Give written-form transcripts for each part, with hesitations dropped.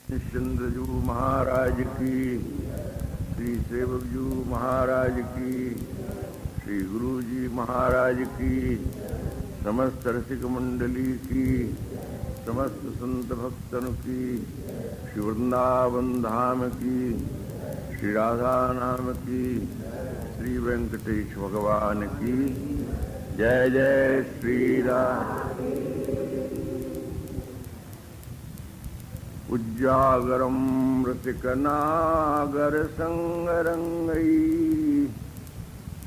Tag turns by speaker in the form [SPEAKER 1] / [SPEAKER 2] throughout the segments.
[SPEAKER 1] चंद्रजू महाराज की, श्री सेवकजू महाराज की, श्री गुरुजी महाराज की, समस्त रसिक मंडली की, समस्त संत भक्तन की, श्री वृंदावन धाम की, श्री राधा नाम की, श्री वेंकटेश भगवान की जय जय श्री राम। उज्जागरम रसिकनागर संगरंगई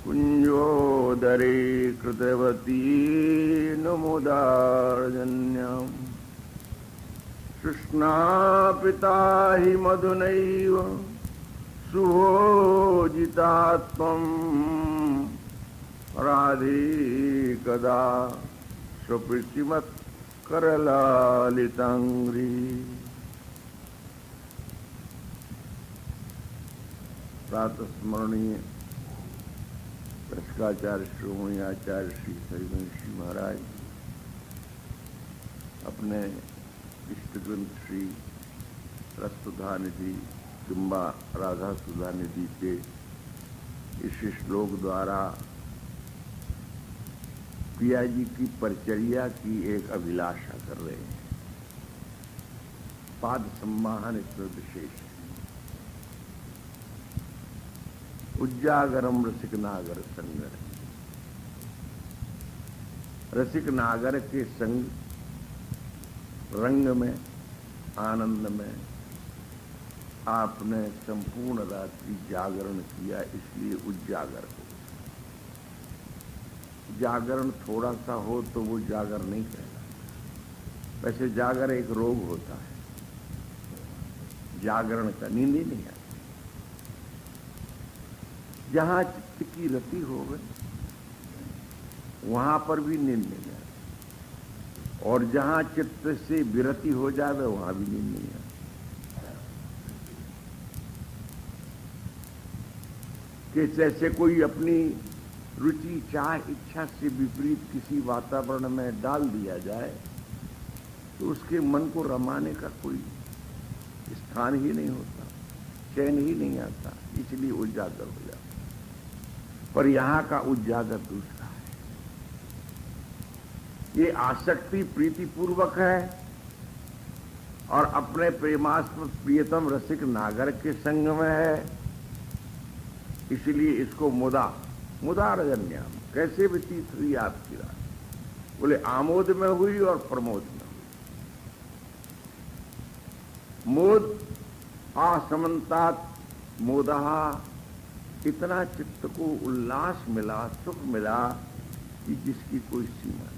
[SPEAKER 1] कुंजोदरे कृतवती नमुदार्जन्यम कृष्णापिता हि मधुनैव सुभोजितात्मं राधे कदा स्वप्रीतिमत् करलालितांग्री। प्रातः स्मरणीय रसिकाचार्य श्रोमणी आचार्य श्री हरिवंशी महाराज अपने इष्ट ग्रंथ श्री रससुधानिधि किंबा राधा सुधानिधि के इस श्लोक द्वारा पिया जी की परिचर्या की एक अभिलाषा कर रहे हैं। पाद सम्माहन इसमें विशेष है। उज्जागरम रसिक नागर संगर, रसिक नागर के संग रंग में आनंद में आपने संपूर्ण रात्रि जागरण किया, इसलिए उज्जागर हो। जागरण थोड़ा सा हो तो वो जागर नहीं कहलाता। वैसे जागर एक रोग होता है, जागरण का नींद ही नहीं आती। जहां चित्त की रति हो गई वहां पर भी नींद नहीं आती, और जहां चित्त से विरति हो जाए वहां भी नींद नहीं आती। कि जैसे कोई अपनी रुचि चाह इच्छा से विपरीत किसी वातावरण में डाल दिया जाए तो उसके मन को रमाने का कोई स्थान ही नहीं होता, चैन ही नहीं आता, इसलिए उजागर हो जाता। पर यहां का उजागर दूसरा है। ये आसक्ति प्रीतिपूर्वक है और अपने प्रेमास्पद प्रियतम रसिक नागर के संग में है, इसलिए इसको मुदारजन्याम। कैसे व्यतीत हुई आपकी रात? बोले आमोद में हुई और प्रमोद में हुई। मोद आसमंतात मोदहा, इतना चित्त को उल्लास मिला, सुख मिला कि जिसकी कोई सीमा नहीं।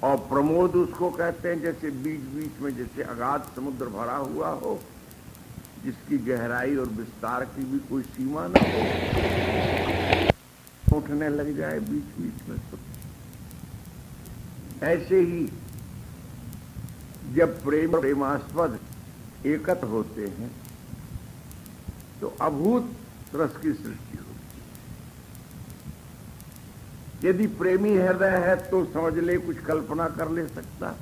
[SPEAKER 1] और प्रमोद उसको कहते हैं जैसे बीच बीच में जैसे अगाध समुद्र भरा हुआ हो, जिसकी गहराई और विस्तार की भी कोई सीमा न हो, उठने लग जाए बीच बीच में तो। ऐसे ही जब प्रेम प्रेमास्पद एकत्र होते हैं तो अभूत रस की सृष्टि होती है। यदि प्रेमी हृदय है तो समझ ले कुछ कल्पना कर ले सकता है,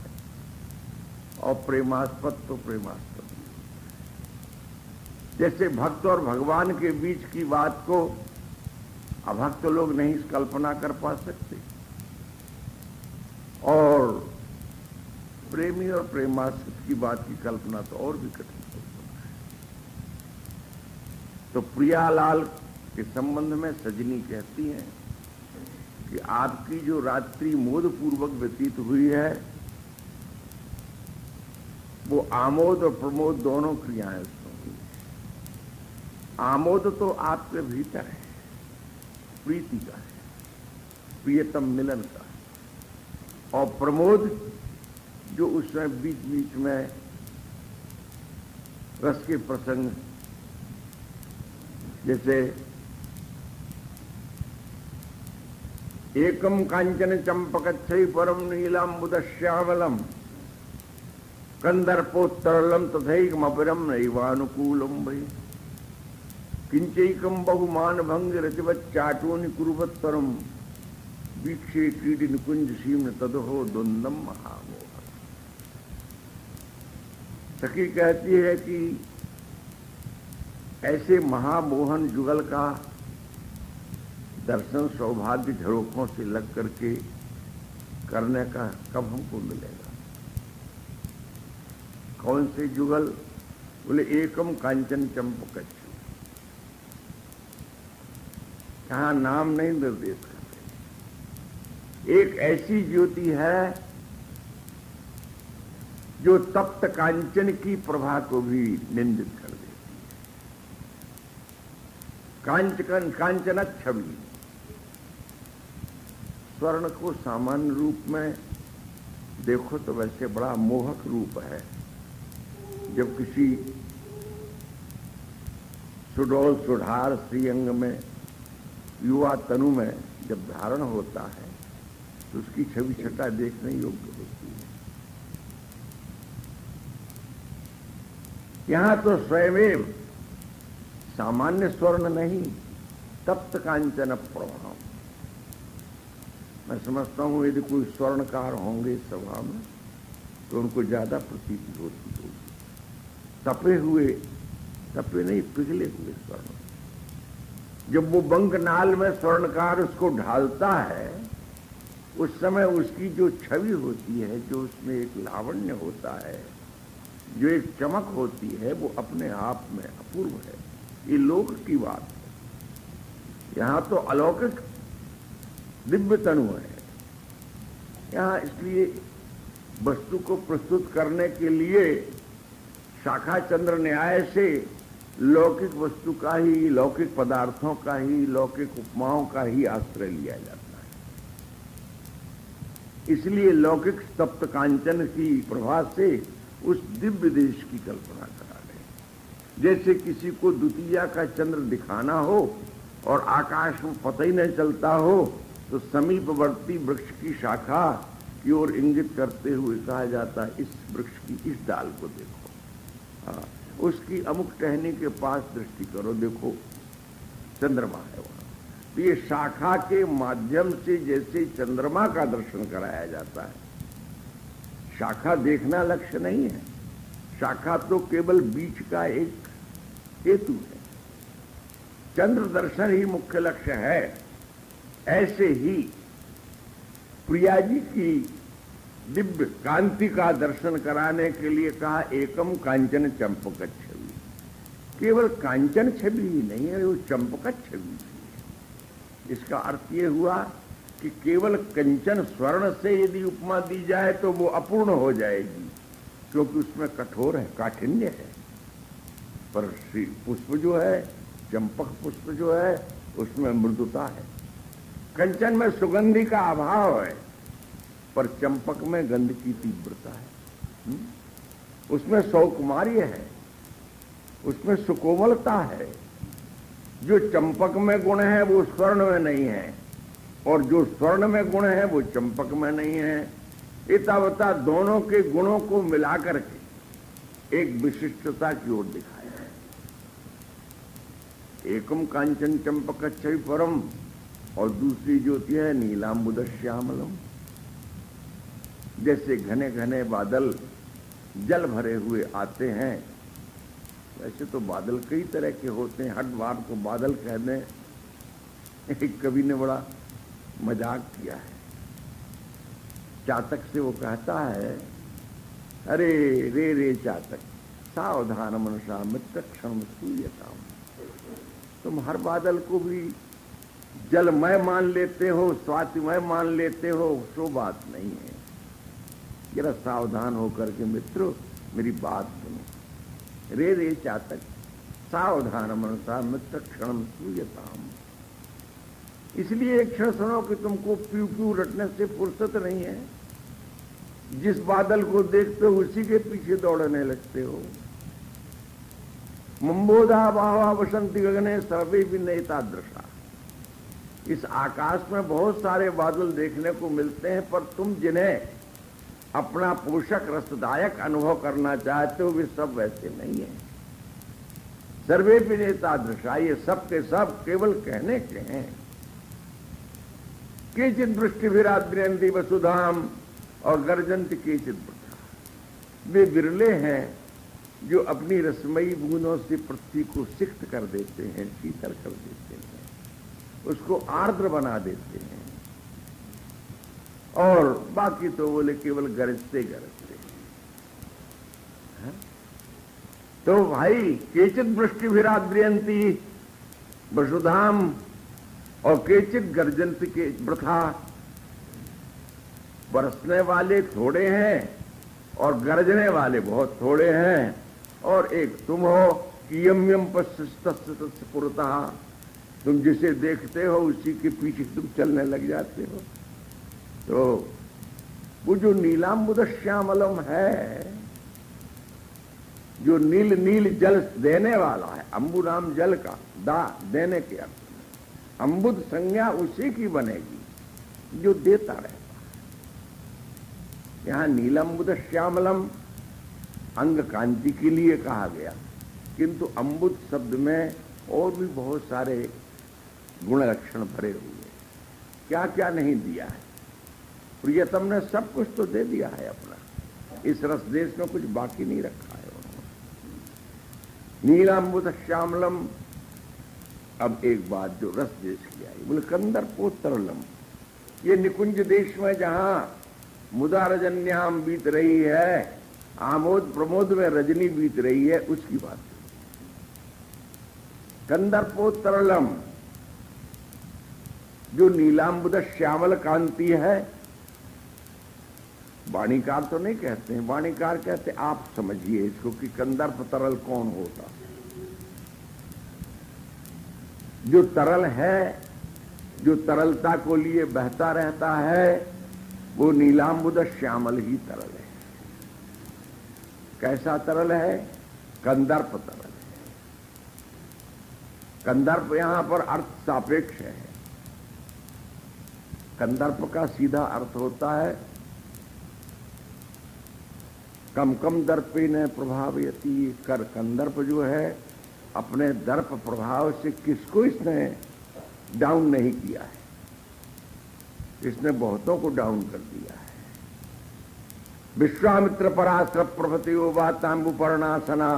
[SPEAKER 1] और प्रेमास्पद तो प्रेमास्पद। जैसे भक्त और भगवान के बीच की बात को अभक्त लोग नहीं कल्पना कर पा सकते, और प्रेमी और प्रेमास्पद की बात की कल्पना तो और भी कठिन हो सकती है। तो प्रियालाल के संबंध में सजनी कहती हैं कि आपकी जो रात्रि मोदपूर्वक व्यतीत हुई है वो आमोद और प्रमोद दोनों क्रियाएं उसमें हुई। आमोद तो आपके भीतर है, प्रीति का है, प्रियतम मिलन का है, और प्रमोद जो उसमें बीच बीच में रस के प्रसंग, जैसे एकम कांचन चंपकच्छै परम नीलांबुद श्यामलम कंदर्पोत्तरलम तथैकमपरम नैवानुकूलम भई किंचैकम बहुमान भंग रतिवच्चाटोनि कुरुवत्तरम वीक्षे क्रीडि निकुंज सीम्न तदहो द्वंदम महामोह। सखी कहती है कि ऐसे महामोहन जुगल का दर्शन सौभाग्य झरोखों से लग करके करने का कब हमको मिलेगा? कौन से जुगल? बोले एकम कांचन चंपकच्छ। कहां नाम नहीं निर्देश करते। एक ऐसी ज्योति है जो तप्त कांचन की प्रभा को भी निंदित कर देती है। कांचन छवि स्वर्ण को सामान्य रूप में देखो तो वैसे बड़ा मोहक रूप है। जब किसी सुडौल सुधार श्रीअंग में युवा तनु में जब धारण होता है तो उसकी छवि छटा देखने योग्य होती है। यहां तो स्वयं सामान्य स्वर्ण नहीं, तप्त कांचन प्रभाव। मैं समझता हूं यदि कोई स्वर्णकार होंगे सभा में तो उनको ज्यादा प्रतीति होती होगी। तपे नहीं, पिघले हुए स्वर्ण। जब वो बंकनाल में स्वर्णकार उसको ढालता है उस समय उसकी जो छवि होती है, जो उसमें एक लावण्य होता है, जो एक चमक होती है, वो अपने आप में अपूर्व है। ये लोक की बात है। यहां तो अलौकिक दिव्य तनु है। यहां इसलिए वस्तु को प्रस्तुत करने के लिए शाखा चंद्र न्याय से लौकिक वस्तु का ही, लौकिक पदार्थों का ही, लौकिक उपमाओं का ही आश्रय लिया जाता है। इसलिए लौकिक तप्त कांचन की प्रभा से उस दिव्य देश की कल्पना करा रहे। जैसे किसी को द्वितीया का चंद्र दिखाना हो और आकाश में पता ही नहीं चलता हो तो समीपवर्ती वृक्ष की शाखा की ओर इंगित करते हुए कहा जाता है, इस वृक्ष की इस डाल को देखो। उसकी अमुक टहनी के पास दृष्टि करो, देखो चंद्रमा है वहां। तो ये शाखा के माध्यम से जैसे चंद्रमा का दर्शन कराया जाता है। शाखा देखना लक्ष्य नहीं है, शाखा तो केवल बीच का एक हेतु है। चंद्र दर्शन ही मुख्य लक्ष्य है। ऐसे ही प्रिया जी की दिव्य कांति का दर्शन कराने के लिए कहा एकम कांचन चंपक छवि। केवल कांचन छवि ही नहीं है, वो चंपक छवि है। इसका अर्थ ये हुआ कि केवल कंचन स्वर्ण से यदि उपमा दी जाए तो वो अपूर्ण हो जाएगी, क्योंकि उसमें कठोर है, काठिन्य है। पर श्री पुष्प जो है, चंपक पुष्प जो है, उसमें मृदुता है। कंचन में सुगंधि का अभाव है, पर चंपक में गंध की तीव्रता है। उसमें सौकुमार्य है, उसमें सुकोमलता है। जो चंपक में गुण है वो स्वर्ण में नहीं है, और जो स्वर्ण में गुण है वो चंपक में नहीं है। इतावता दोनों के गुणों को मिलाकर के एक विशिष्टता की ओर दिखाया है। एकम कांचन चंपकच्छ परम, और दूसरी ज्योति है नीलांबुद श्यामलम। जैसे घने घने बादल जल भरे हुए आते हैं, वैसे तो बादल कई तरह के होते हैं। हर बार को बादल कह दें, एक कवि ने बड़ा मजाक किया है। चातक से वो कहता है, अरे रे रे चातक सावधान मनसा मित्र क्षण सूयताम। तुम हर बादल को भी जलमय मान लेते हो, स्वातिमय मान लेते हो, सो बात नहीं है। जरा सावधान होकर के मित्रों मेरी बात सुनो। रे रे चातक सावधान मनसा मित्र क्षण सूयताम। इसलिए एक क्षण सुनो कि तुमको प्यू प्यू रटने से फुर्सत नहीं है। जिस बादल को देखते हो उसी के पीछे दौड़ने लगते हो। मंबोधा बावा वसंती गगने सर्वे विनयता दृशा। इस आकाश में बहुत सारे बादल देखने को मिलते हैं, पर तुम जिन्हें अपना पोषक रसदायक अनुभव करना चाहते हो वे सब वैसे नहीं है। सर्वे विनयता दृशा, ये सब के सब केवल कहने के हैं। केचित वृष्टि वसुधाम और गर्जंत केचित वृथा। वे विरले हैं जो अपनी रसमयी बूंदों से पृथ्वी को सिक्त कर देते हैं, शीतल कर देते हैं, उसको आर्द्र बना देते हैं, और बाकी तो बोले केवल गरजते गरजते हैं। तो भाई केचित वृष्टि विराद्रियंती वसुधाम और केचित गर्जंत के वृथा, बरसने वाले थोड़े हैं और गरजने वाले बहुत थोड़े हैं, और एक तुम हो कि यम यम पश्चिम पुरता, तुम जिसे देखते हो उसी के पीछे तुम चलने लग जाते हो। तो वो जो नीलांबुद श्यामलम है, जो नील नील जल देने वाला है, अंबु नाम जल का दा देने के अर्थ में, अंबुद संज्ञा उसी की बनेगी जो देता रहता है। यहां नीलंबुद श्यामलम अंग कांति के लिए कहा गया, किंतु अंबुद शब्द में और भी बहुत सारे गुण लक्षण भरे हुए, क्या क्या नहीं दिया है। प्रियतम ने सब कुछ तो दे दिया है अपना, इस रस देश में कुछ बाकी नहीं रखा है उन्होंने। नीलांबुद श्यामलम। अब एक बात जो रस देश की आई, बोले कंदर्पोत्तरलम, ये निकुंज देश में जहां मुदा रजन्याम बीत रही है, आमोद प्रमोद में रजनी बीत रही है, उसकी बात। कंदर्पोत्तरलम, जो नीलांबुद श्यामल कांति है, वाणीकार तो नहीं कहते हैं, वाणीकार कहते आप समझिए इसको कि कंदर्प तरल कौन होता। जो तरल है, जो तरलता को लिए बहता रहता है, वो नीलांबुद श्यामल ही तरल है। कैसा तरल है? कंदर्प तरल है। कंदर्प यहां पर अर्थ सापेक्ष है। कंदर्प का सीधा अर्थ होता है कम कम दर्पे न प्रभावयति कर। कंदर्प जो है अपने दर्प प्रभाव से किसको इसने डाउन नहीं किया है, इसने बहुतों को डाउन कर दिया है। विश्वामित्र पराश्र प्रभृतियो वातांबुपर्णासना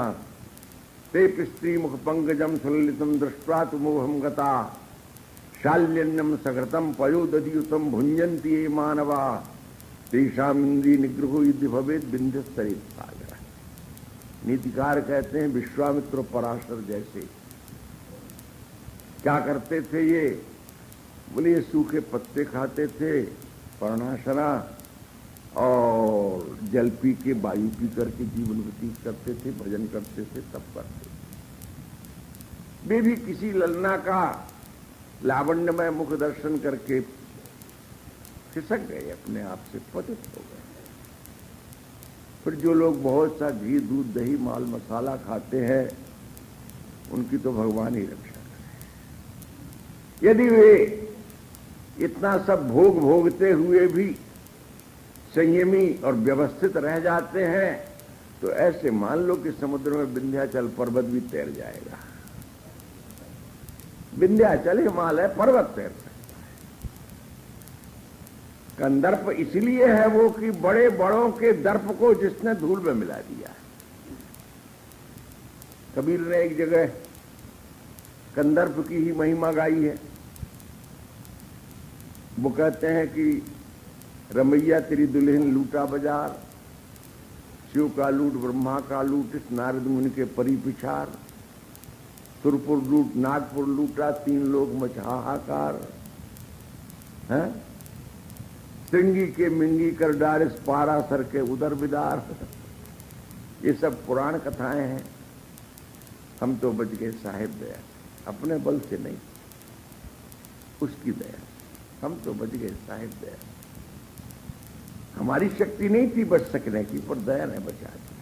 [SPEAKER 1] ते स्त्री मुख पंकजम सुललितम दृष्ट्वा तुमोहम गता शाल्यन्यम सघृतम पयोदधियुतम भुंजन्ति ये मानवा तेषाम इंद्रिय निग्रहो यदि भवेद बिंदस्तरित सागर। नीतिकार कहते हैं विश्वामित्र पराशर जैसे क्या करते थे ये? बोले ये सूखे पत्ते खाते थे, पर्णाशना, और जल पी के वायु पी करके जीवन व्यतीत करते थे, भजन करते थे, तब करते थे। वे भी किसी ललना का लावण्यमय मुख दर्शन करके खिसक गए, अपने आप से पतित हो गए। फिर जो लोग बहुत सा घी दूध दही माल मसाला खाते हैं, उनकी तो भगवान ही रक्षा करे। यदि वे इतना सब भोग भोगते हुए भी संयमी और व्यवस्थित रह जाते हैं, तो ऐसे मान लो कि समुद्र में विंध्याचल पर्वत भी तैर जाएगा। विंध्याचल हिमालय पर्वत तैर सकता है। कंदर्प इसलिए है वो कि बड़े बड़ों के दर्प को जिसने धूल में मिला दिया। कबीर ने एक जगह कंदर्प की ही महिमा गाई है। वो कहते हैं कि रमैया तेरी दुल्हन लूटा बाजार, शिव का लूट ब्रह्मा का लूट, इस नारद मुनि के परी पिछार, सुरपुर लूट नागपुर लूटा, तीन लोग मच हाहाकार है। श्रृंगी के मिंगी कर डारिस पारा सर के उदर बिदार। ये सब पुराण कथाएं हैं। हम तो बच गए साहिब दया, अपने बल से नहीं, उसकी दया। हम तो बच गए साहिब दया। हमारी शक्ति नहीं थी बच सकने की, पर दया ने बचा दी।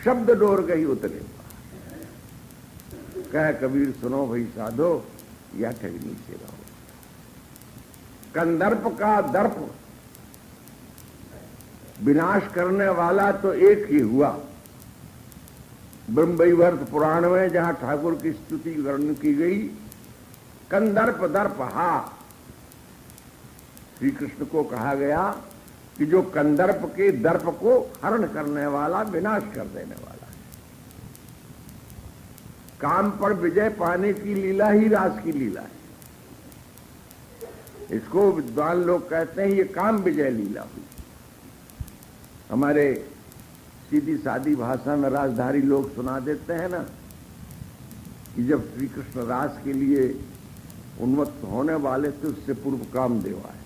[SPEAKER 1] शब्द डोर गई उतरे पार। कह कबीर सुनो भाई साधो, या ठगनी से रहो। कंदर्प का दर्प विनाश करने वाला तो एक ही हुआ। ब्रह्मवैवर्त पुराण में जहां ठाकुर की स्तुति वर्णन की गई, कंदर्प दर्प हा, श्री कृष्ण को कहा गया कि जो कंदर्प के दर्प को हरण करने वाला, विनाश कर देने वाला है। काम पर विजय पाने की लीला ही रास की लीला है। इसको विद्वान लोग कहते हैं ये काम विजय लीला हुई। हमारे सीधी सादी भाषा में रासधारी लोग सुना देते हैं ना कि जब श्री कृष्ण रास के लिए उन्मत्त होने वाले थे उससे पूर्व कामदेव आए।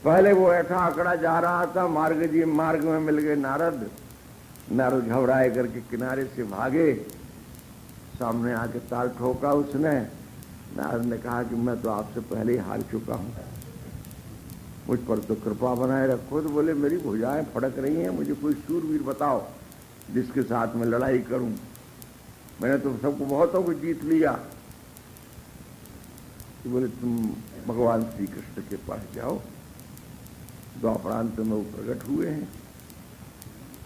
[SPEAKER 1] पहले वो ऐठा आंकड़ा जा रहा था, मार्ग में मिल गए नारद। नारद घबराए करके किनारे से भागे, सामने आके ताल ठोका उसने। नारद ने कहा कि मैं तो आपसे पहले ही हार चुका हूं, मुझ पर तो कृपा बनाए रखो। तो बोले मेरी भुजाएं फड़क रही हैं, मुझे कोई शूरवीर बताओ जिसके साथ मैं लड़ाई करूं। मैंने तो सबको बहुतों को जीत लिया। तो बोले तुम भगवान श्री कृष्ण के पास जाओ, द्वापरांत में वो प्रकट हुए हैं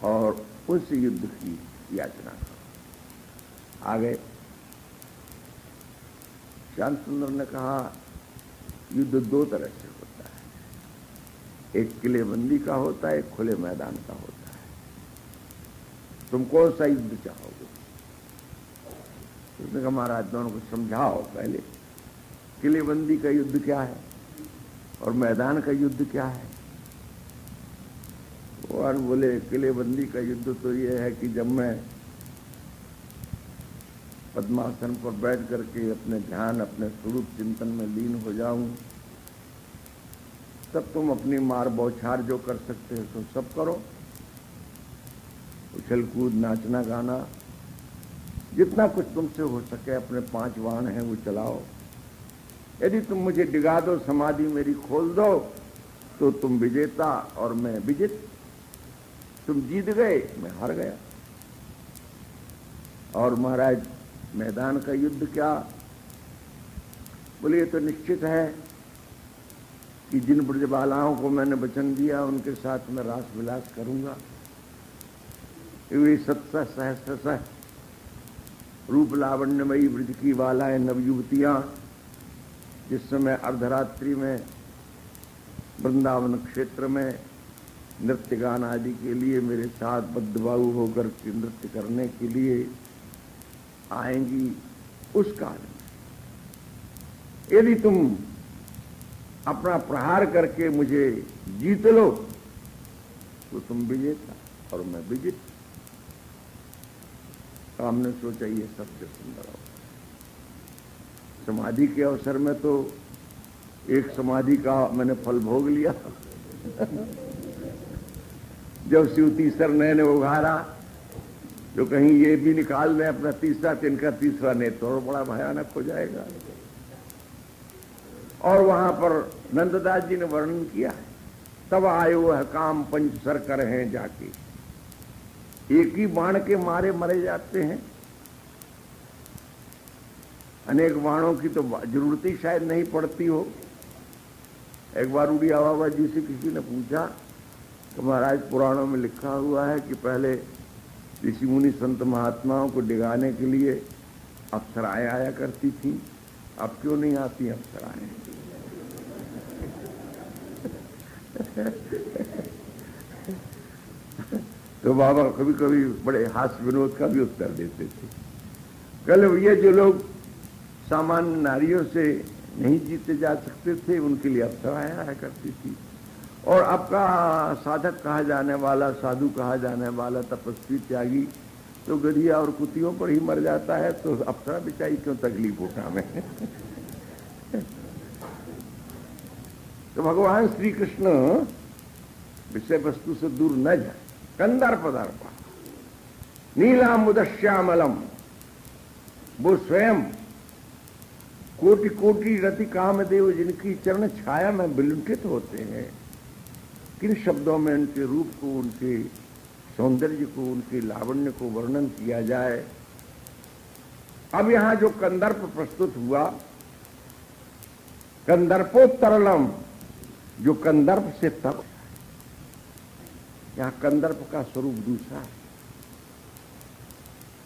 [SPEAKER 1] और उनसे युद्ध की याचना करो। आ गए। श्याम सुंदर ने कहा युद्ध दो तरह से होता है, एक किलेबंदी का होता है, एक खुले मैदान का होता है। तुम कौन सा युद्ध चाहोगे? उसने कहा महाराज दोनों को समझाओ पहले, किलेबंदी का युद्ध क्या है और मैदान का युद्ध क्या है। और बोले किलेबंदी का युद्ध तो ये है कि जब मैं पद्मासन पर बैठ करके अपने ध्यान, अपने स्वरूप चिंतन में लीन हो जाऊं, तब तुम अपनी मार बौछार जो कर सकते हो तो सब करो। उछल कूद, नाचना गाना, जितना कुछ तुमसे हो सके अपने 5 बाण हैं वो चलाओ। यदि तुम मुझे डिगा दो, समाधि मेरी खोल दो, तो तुम विजेता और मैं विजित। तुम जीत गए, मैं हार गया। और महाराज मैदान का युद्ध क्या? बोले ये तो निश्चित है कि जिन ब्रजबालाओं को मैंने वचन दिया उनके साथ मैं रास विलास करूंगा। वे सत्सा सहस्रश रूप लावण्यमयी ब्रज की बालाएं नवयुवतियां जिस समय अर्धरात्रि में वृंदावन क्षेत्र में नृत्य गान आदि के लिए मेरे साथ बद्धबाहु होकर के नृत्य करने के लिए आएंगी, उस काल में यदि तुम अपना प्रहार करके मुझे जीत लो तो तुम विजेता और मैं विजित। तो हमने सोचा ये सबसे सुंदर हो। समाधि के अवसर में तो एक समाधि का मैंने फल भोग लिया। जब शिव तीसर नयन उघारा, जो कहीं ये भी निकाल दें अपना तीसरा, तो इनका तीसरा नेत्र और बड़ा भयानक हो जाएगा। और वहां पर नंददास जी ने वर्णन किया है, तब आयो वह काम पंच सर कर हैं जाके। एक ही बाण के मारे मरे जाते हैं, अनेक बाणों की तो जरूरत ही शायद नहीं पड़ती हो। एक बार उड़िया बाबा जी से किसी ने पूछा कि महाराज पुराणों में लिखा हुआ है कि पहले ऋषि मुनि संत महात्माओं को डिगाने के लिए अप्सराएं आया करती थी, अब क्यों नहीं आती अप्सराएं? तो बाबा कभी कभी बड़े हास्य विनोद का भी उत्तर देते थे। कल ये जो लोग सामान्य नारियों से नहीं जीते जा सकते थे, उनके लिए अप्सराएं आया करती थी। और आपका साधक कहा जाने वाला, साधु कहा जाने वाला, तपस्वी त्यागी तो गधिया और कुतियों पर ही मर जाता है, तो अप्सरा बेचारी क्यों तकलीफ उठावे? तो भगवान श्री कृष्ण विषय वस्तु से दूर न जाए। कंदर्प दर्प नीलामुदश्यामलम, वो स्वयं कोटि कोटि रति कामदेव जिनकी चरण छाया में विलुंठित होते हैं। किन शब्दों में उनके रूप को, उनके सौंदर्य को, उनके लावण्य को वर्णन किया जाए। अब यहां जो कंदर्प प्रस्तुत हुआ, कंदर्पोत्तरलम, जो कंदर्प से तर, यहां कंदर्प का स्वरूप दूसरा है।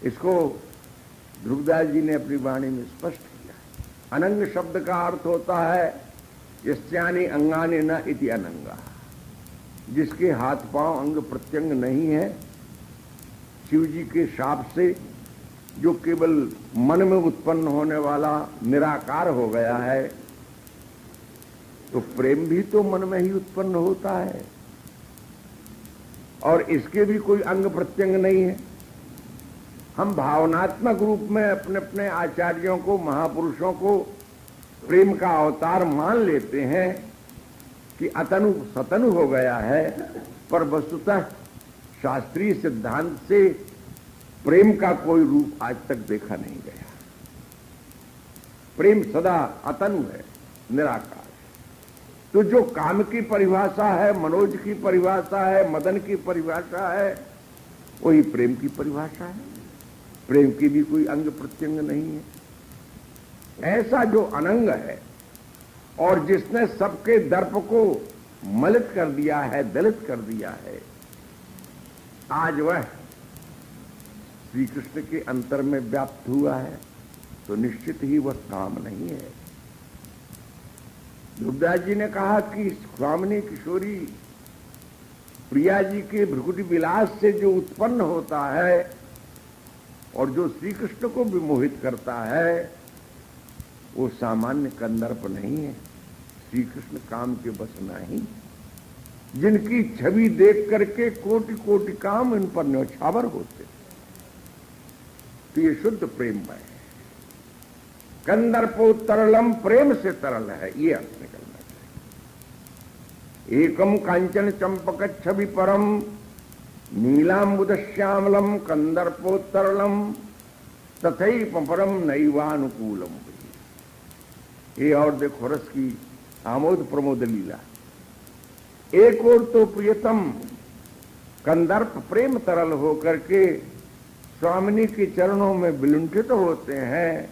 [SPEAKER 1] इसको ध्रुवदास जी ने अपनी वाणी में स्पष्ट किया। अनंग शब्द का अर्थ होता है यस्यानि अंगानि न इति अनंगा। जिसके हाथ पांव अंग प्रत्यंग नहीं है, शिव जी के शाप से जो केवल मन में उत्पन्न होने वाला निराकार हो गया है, तो प्रेम भी तो मन में ही उत्पन्न होता है और इसके भी कोई अंग प्रत्यंग नहीं है। हम भावनात्मक रूप में अपने अपने आचार्यों को, महापुरुषों को प्रेम का अवतार मान लेते हैं कि अतनु सतनु हो गया है, पर वस्तुतः शास्त्रीय सिद्धांत से प्रेम का कोई रूप आज तक देखा नहीं गया। प्रेम सदा अतनु है, निराकार है। तो जो काम की परिभाषा है, मनोज की परिभाषा है, मदन की परिभाषा है, वही प्रेम की परिभाषा है। प्रेम की भी कोई अंग प्रत्यंग नहीं है। ऐसा जो अनंग है और जिसने सबके दर्प को मलित कर दिया है, दलित कर दिया है, आज वह श्री कृष्ण के अंतर में व्याप्त हुआ है, तो निश्चित ही वह काम नहीं है। ध्रुवदास जी ने कहा कि स्वामिनी किशोरी प्रिया जी के भृकुटी विलास से जो उत्पन्न होता है और जो श्री कृष्ण को विमोहित करता है, वो सामान्य कंदर्प नहीं है। श्री कृष्ण काम के बस नहीं, जिनकी छवि देख करके कोटि कोटि काम इन पर न्यौछावर होते, तो ये शुद्ध प्रेम है। कंदर्पो तरलम, प्रेम से तरल है, ये अर्थ निकलना चाहिए। एकम कांचन चंपक छवि परम नीलांबुद श्यामलम कंदर्पो तरलम तथैव परम नैवानुकूलम। ये और देखो रस की आमोद प्रमोद लीला। एक और तो प्रियतम कंदर्प प्रेम तरल होकर के स्वामिनी के चरणों में विलुंठित होते हैं।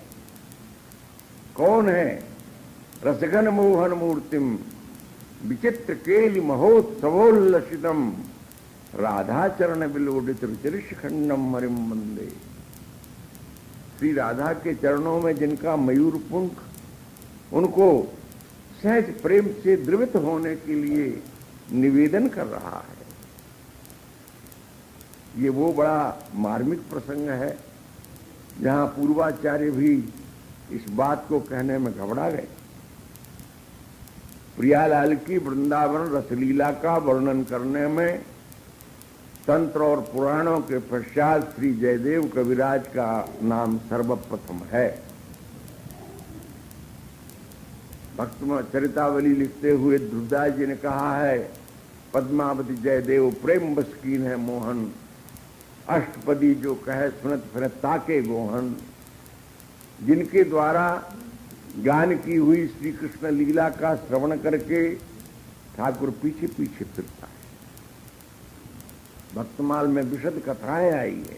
[SPEAKER 1] कौन है? रसगन मोहन मूर्तिम विचित्र केलि महोत्सवोल्लसितम राधा चरण विलोडित रुचिरिष खंडम हरिम वंदे। श्री राधा के चरणों में जिनका मयूर पुंख उनको सहज प्रेम से द्रवित होने के लिए निवेदन कर रहा है। ये वो बड़ा मार्मिक प्रसंग है जहां पूर्वाचार्य भी इस बात को कहने में घबरा गए। प्रियालाल की वृंदावन रसलीला का वर्णन करने में तंत्र और पुराणों के पश्चात श्री जयदेव कविराज का नाम सर्वप्रथम है। भक्त चरितावली लिखते हुए ध्रुवदास जी ने कहा है, पद्मावती जयदेव प्रेम बस कीन है मोहन, अष्टपदी जो कहे सुनत फिर ताके गोहन। जिनके द्वारा गान की हुई श्री कृष्ण लीला का श्रवण करके ठाकुर पीछे पीछे फिरता है। भक्तमाल में विशद कथाएं आई है।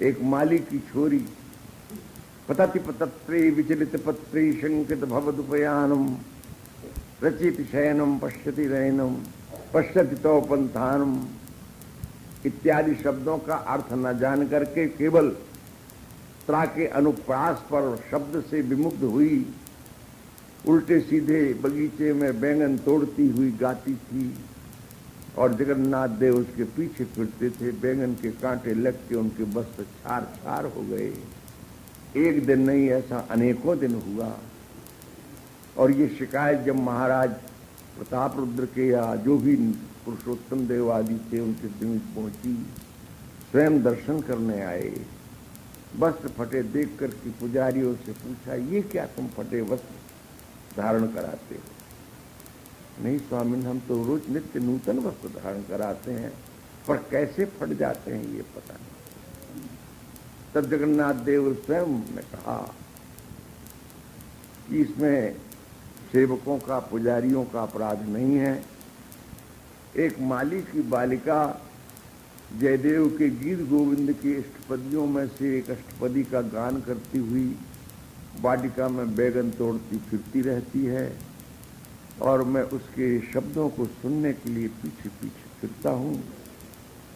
[SPEAKER 1] एक माली की छोरी पतति पतत्रे विचलित पत्रे शंकित भवदुपयानम रचित शयनम पश्यति रयनम पश्यति तो पंथानम इत्यादि शब्दों का अर्थ न जान करके केवल त्रा के अनुप्रास पर शब्द से विमुग्ध हुई उल्टे सीधे बगीचे में बैंगन तोड़ती हुई गाती थी और जगन्नाथ देव उसके पीछे फिरते थे। बैंगन के कांटे लग के उनके वस्त्र छार छार हो गए। एक दिन नहीं, ऐसा अनेकों दिन हुआ। और ये शिकायत जब महाराज प्रताप रुद्र के या जो भी पुरुषोत्तम देव आदि थे उनके समीप पहुंची, स्वयं दर्शन करने आए। वस्त्र फटे देख कर के पुजारियों से पूछा, ये क्या तुम फटे वस्त्र धारण कराते हो? नहीं स्वामी, हम तो रोज नित्य नूतन वस्त्र धारण कराते हैं, पर कैसे फट जाते हैं ये पता नहीं। तब जगन्नाथ देव स्वयं ने कहा कि इसमें सेवकों का, पुजारियों का अपराध नहीं है। एक माली की बालिका जयदेव के गीत गोविंद की अष्टपदियों में से एक अष्टपदी का गान करती हुई वाटिका में बैगन तोड़ती फिरती रहती है और मैं उसके शब्दों को सुनने के लिए पीछे पीछे फिरता हूँ।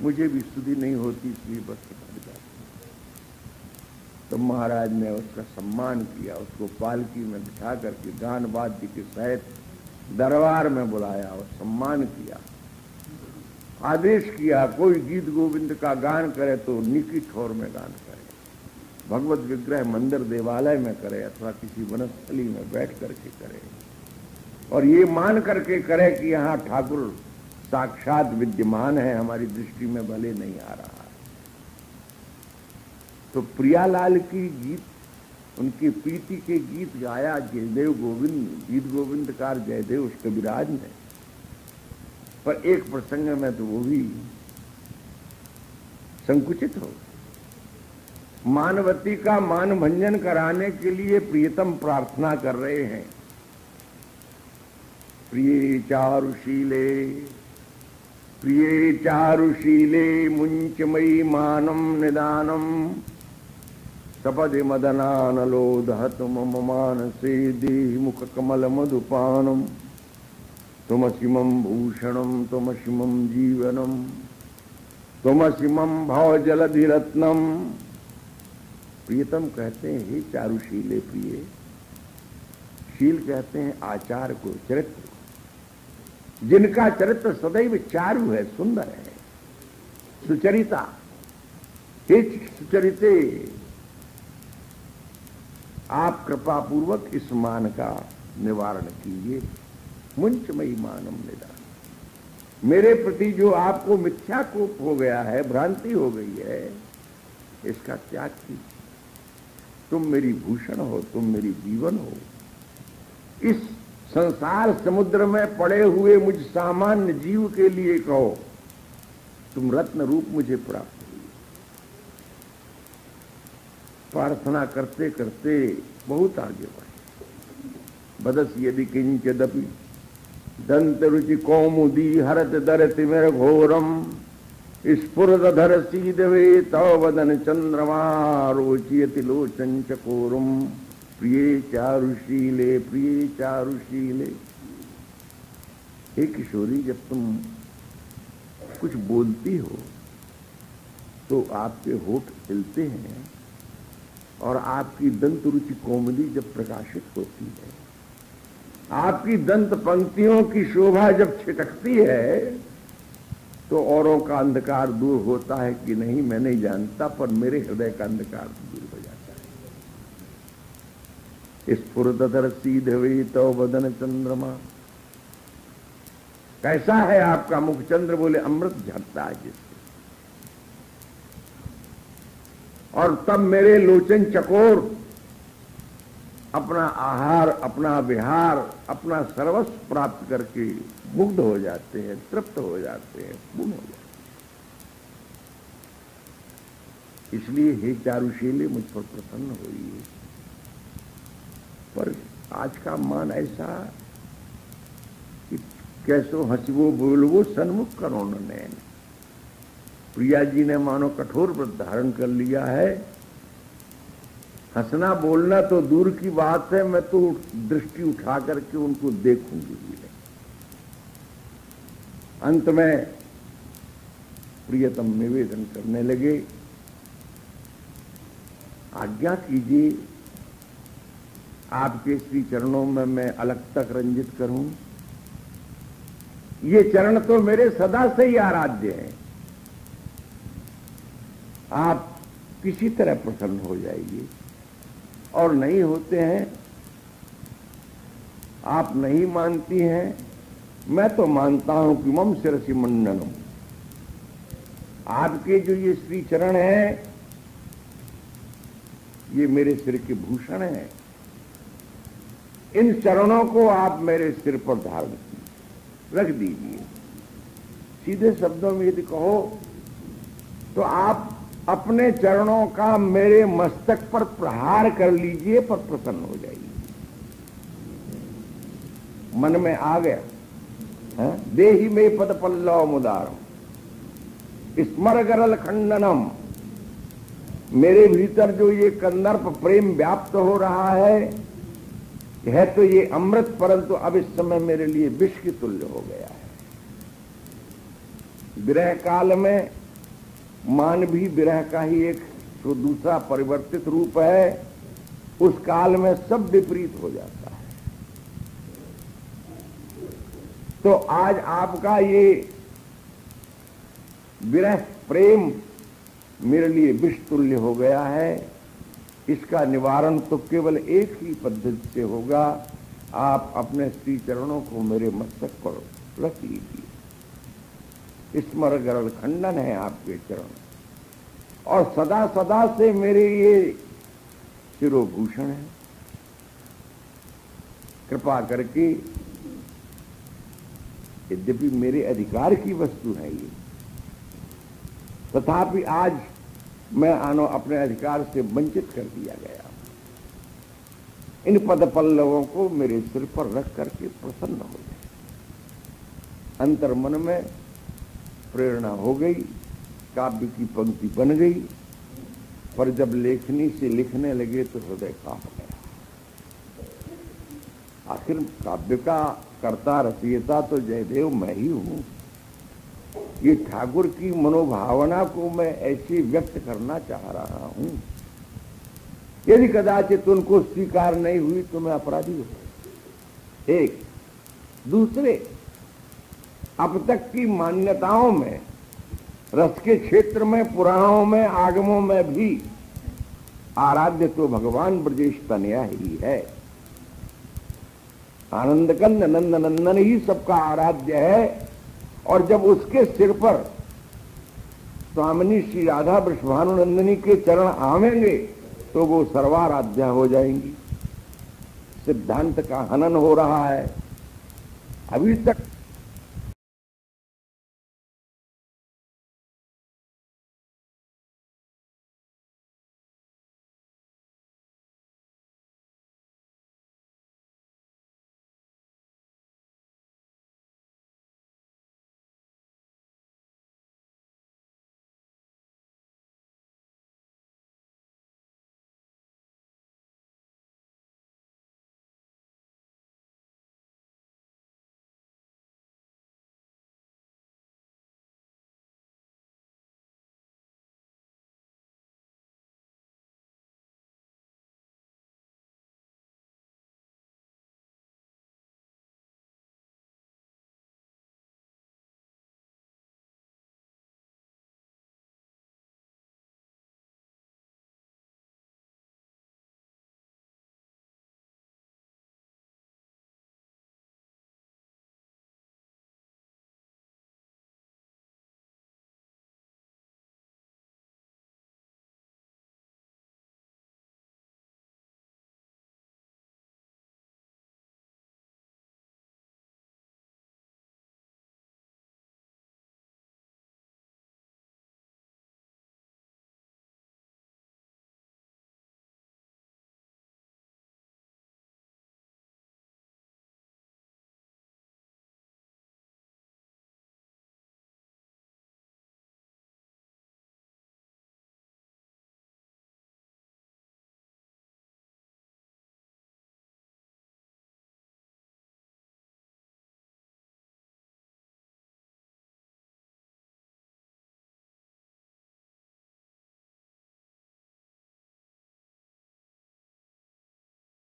[SPEAKER 1] मुझे भी सुधि नहीं होती, इसलिए बस फट जाती। तो महाराज ने उसका सम्मान किया, उसको पालकी में बिठा करके गान वाद्य के सहित दरबार में बुलाया और सम्मान किया। आदेश किया कोई गीत गोविंद का गान करे तो निकी ठोर में गान करे, भगवत विग्रह मंदिर देवालय में करे अथवा किसी वनस्थली में बैठ करके करे, और ये मान करके करे कि यहाँ ठाकुर साक्षात विद्यमान है, हमारी दृष्टि में भले नहीं आ रहा। तो प्रियालाल की गीत, उनकी प्रीति के गीत गाया जयदेव गोविंद, गीत गोविंदकार जयदेव उस कविराज ने। पर एक प्रसंग में तो वो भी संकुचित हो, मानवती का मान भंजन कराने के लिए प्रियतम प्रार्थना कर रहे हैं, प्रिय चारुशीले प्रिय चारुशीले मुंचमयी मानम निदानम सपदि मदनानलो दहत मम मानसे देहि मुख कमल मधुपानम तुमसिमं भूषणम तुमसिमं जीवनम तुमसिमं भवजलधिरत्नम। प्रियतम कहते हैं हे चारुशीले प्रिय, शील कहते हैं आचार को, चरित्र, जिनका चरित्र सदैव चारु है, सुंदर है, सुचरिता, हे सुचरिते, आप कृपा पूर्वक इस मान का निवारण कीजिए। मुंचमयी मानम निदान, मेरे प्रति जो आपको मिथ्या कोप हो गया है, भ्रांति हो गई है, इसका त्याग कीजिए। तुम मेरी भूषण हो, तुम मेरी जीवन हो। इस संसार समुद्र में पड़े हुए मुझ सामान्य जीव के लिए कहो, तुम रत्न रूप मुझे प्राप्त हुई। प्रार्थना करते करते बहुत आगे बढ़े। बदस यदि किंचदपि दंत रुचि कौमुदी हरत दरति मेर घोरम स्फुरदधर सीदवे तव वदन चंद्रमा रोचयति लोचन चकोरम। प्रिय चारुशीले प्रिय चारुशीले। हे किशोरी, जब तुम कुछ बोलती हो तो आपके होठ हिलते हैं, और आपकी दंत रुचि कोमली जब प्रकाशित होती है, आपकी दंत पंक्तियों की शोभा जब छिटकती है, तो औरों का अंधकार दूर होता है कि नहीं मैं नहीं जानता, पर मेरे हृदय का अंधकार दूर हो जाता है। स्फुरदधर सीधवे तो वदन चंद्रमा। कैसा है आपका मुख? चंद्र बोले अमृत झरता है जिससे। और तब मेरे लोचन चकोर अपना आहार, अपना विहार, अपना सर्वस्व प्राप्त करके मुग्ध हो जाते हैं, तृप्त हो जाते हैं, पूर्ण हो जाते हैं। इसलिए हे चारुशीले, मुझ पर प्रसन्न होइए। पर आज का मान ऐसा कि कैसो हंसवो बोलवो सन्मुख करो न नैन। प्रिया जी ने मानो कठोर व्रत धारण कर लिया है। हंसना बोलना तो दूर की बात है, मैं तो दृष्टि उठा करके उनको देखूंगी भी नहीं। अंत में प्रियतम निवेदन करने लगे, आज्ञा कीजिए आपके श्री चरणों में मैं अलग तक रंजित करूं। ये चरण तो मेरे सदा से ही आराध्य हैं। आप किसी तरह प्रसन्न हो जाइए, और नहीं होते हैं, आप नहीं मानती हैं, मैं तो मानता हूं कि मम शिरसि मंडनम। आपके जो ये श्री चरण है, ये मेरे सिर के भूषण हैं। इन चरणों को आप मेरे सिर पर धारण रख दीजिए। सीधे शब्दों में यदि कहो तो आप अपने चरणों का मेरे मस्तक पर प्रहार कर लीजिए, पर प्रसन्न हो जाइए। मन में आ गया, देहि में पद पल्लव मुदारम स्मर गरल खंडनम। मेरे भीतर जो ये कंदर्प प्रेम व्याप्त हो रहा है तो ये अमृत, परंतु अब इस समय मेरे लिए विष की तुल्य हो गया है। विरह काल में मान भी विरह का ही एक तो दूसरा परिवर्तित रूप है। उस काल में सब विपरीत हो जाता है। तो आज आपका ये विरह प्रेम मेरे लिए विष तुल्य हो गया है। इसका निवारण तो केवल एक ही पद्धति से होगा, आप अपने श्री चरणों को मेरे मस्तक पर रख लीजिए। स्मर गरुड़ खंडन है आपके चरण, और सदा सदा से मेरे ये शिरोभूषण है। कृपा करके, यद्यपि मेरे अधिकार की वस्तु है ये, तथापि आज मैं अपने अधिकार से वंचित कर दिया गया। इन पद पल्लवों को मेरे सिर पर रख करके प्रसन्न हो जाए। अंतर्मन में प्रेरणा हो गई, काव्य की पंक्ति बन गई, पर जब लेखनी से लिखने लगे तो हृदय कांप गया। आखिर काव्य का कर्ता रचयिता तो जयदेव मैं ही हूं। ये ठाकुर की मनोभावना को मैं ऐसे व्यक्त करना चाह रहा हूं। यदि कदाचित उनको स्वीकार नहीं हुई तो मैं अपराधी हूं। एक दूसरे, अब तक की मान्यताओं में, रस के क्षेत्र में, पुराणों में, आगमों में भी आराध्य तो भगवान ब्रजेश तनया ही है। आनंदकंद नंद नंदन ही सबका आराध्य है। और जब उसके सिर पर स्वामिनी श्री राधा वृषभानुनंदिनी के चरण आवेंगे तो वो सर्वाराध्या हो जाएंगी। सिद्धांत का हनन हो रहा है। अभी तक